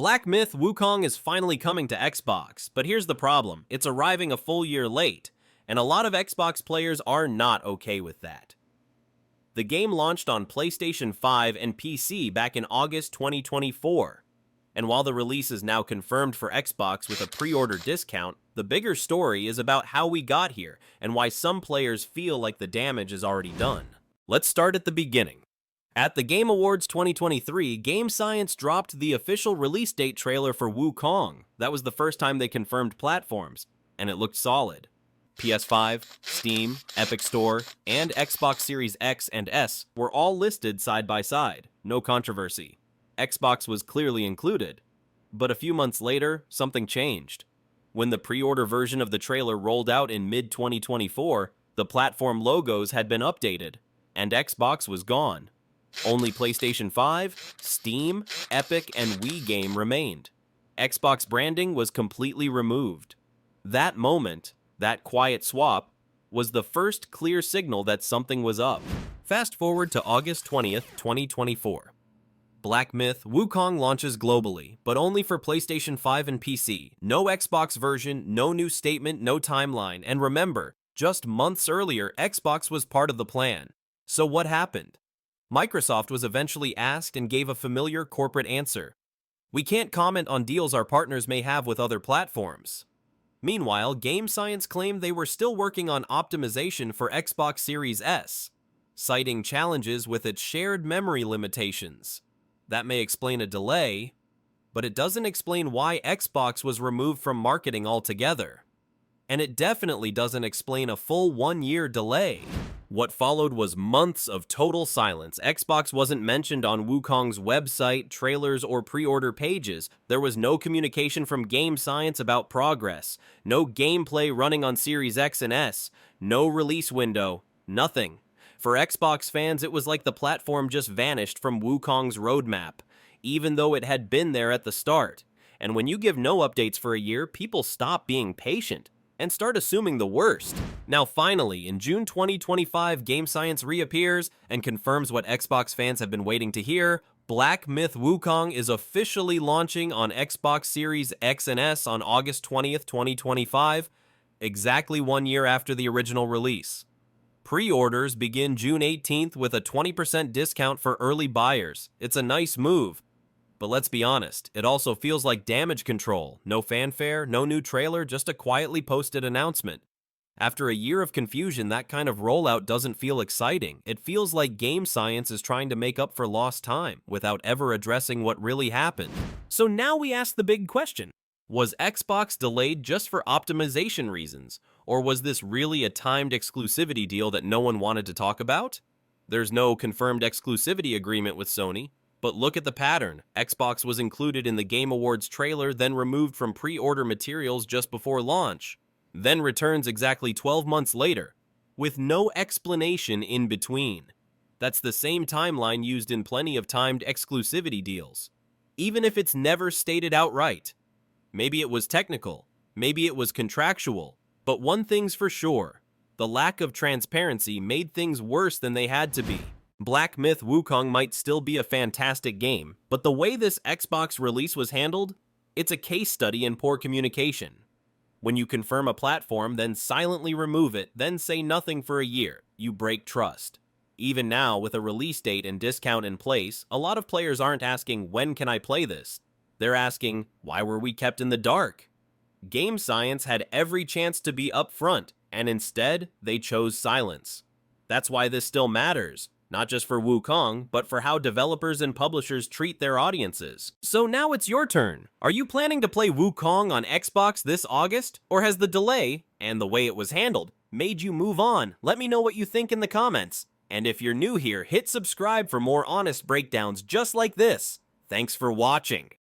Black Myth Wukong is finally coming to Xbox, but here's the problem. It's arriving a full year late, and a lot of Xbox players are not okay with that. The game launched on PlayStation 5 and PC back in August 2024, and while the release is now confirmed for Xbox with a pre-order discount, the bigger story is about how we got here and why some players feel like the damage is already done. Let's start at the beginning. At the Game Awards 2023, Game Science dropped the official release date trailer for Wukong. That was the first time they confirmed platforms, and it looked solid. PS5, Steam, Epic Store, and Xbox Series X and S were all listed side by side, no controversy. Xbox was clearly included. But a few months later, something changed. When the pre-order version of the trailer rolled out in mid-2024, the platform logos had been updated, and Xbox was gone. Only PlayStation 5, Steam, Epic, and Wii game remained. Xbox branding was completely removed. That moment, that quiet swap, was the first clear signal that something was up. Fast forward to August 20th, 2024. Black Myth Wukong launches globally, but only for PlayStation 5 and PC. No Xbox version, no new statement, no timeline. And remember, just months earlier, Xbox was part of the plan. So what happened? Microsoft was eventually asked and gave a familiar corporate answer. We can't comment on deals our partners may have with other platforms. Meanwhile, Game Science claimed they were still working on optimization for Xbox Series S, citing challenges with its shared memory limitations. That may explain a delay, but it doesn't explain why Xbox was removed from marketing altogether. And it definitely doesn't explain a full 1-year delay. What followed was months of total silence. Xbox wasn't mentioned on Wukong's website, trailers, or pre-order pages. There was no communication from Game Science about progress. No gameplay running on Series X and S. No release window. Nothing. For Xbox fans, it was like the platform just vanished from Wukong's roadmap, even though it had been there at the start. And when you give no updates for a year, people stop being patient and start assuming the worst. Now finally, in June 2025, Game Science reappears and confirms what Xbox fans have been waiting to hear. Black Myth Wukong is officially launching on Xbox Series X and S on August 20th, 2025, exactly 1 year after the original release. Pre-orders begin June 18th with a 20% discount for early buyers. It's a nice move. But let's be honest, it also feels like damage control. No fanfare, no new trailer, just a quietly posted announcement. After a year of confusion, that kind of rollout doesn't feel exciting. It feels like Game Science is trying to make up for lost time without ever addressing what really happened. So now we ask the big question. Was Xbox delayed just for optimization reasons? Or was this really a timed exclusivity deal that no one wanted to talk about? There's no confirmed exclusivity agreement with Sony. But look at the pattern. Xbox was included in the Game Awards trailer, then removed from pre-order materials just before launch, then returns exactly 12 months later, with no explanation in between. That's the same timeline used in plenty of timed exclusivity deals, even if it's never stated outright. Maybe it was technical, maybe it was contractual, but one thing's for sure, the lack of transparency made things worse than they had to be. Black Myth Wukong might still be a fantastic game, but the way this Xbox release was handled, it's a case study in poor communication. When you confirm a platform, then silently remove it, then say nothing for a year, you break trust. Even now, with a release date and discount in place, a lot of players aren't asking, when can I play this? They're asking, why were we kept in the dark? Game Science had every chance to be upfront, and instead, they chose silence. That's why this still matters. Not just for Wukong, but for how developers and publishers treat their audiences. So now it's your turn. Are you planning to play Wukong on Xbox this August? Or has the delay, and the way it was handled, made you move on? Let me know what you think in the comments. And if you're new here, hit subscribe for more honest breakdowns just like this. Thanks for watching.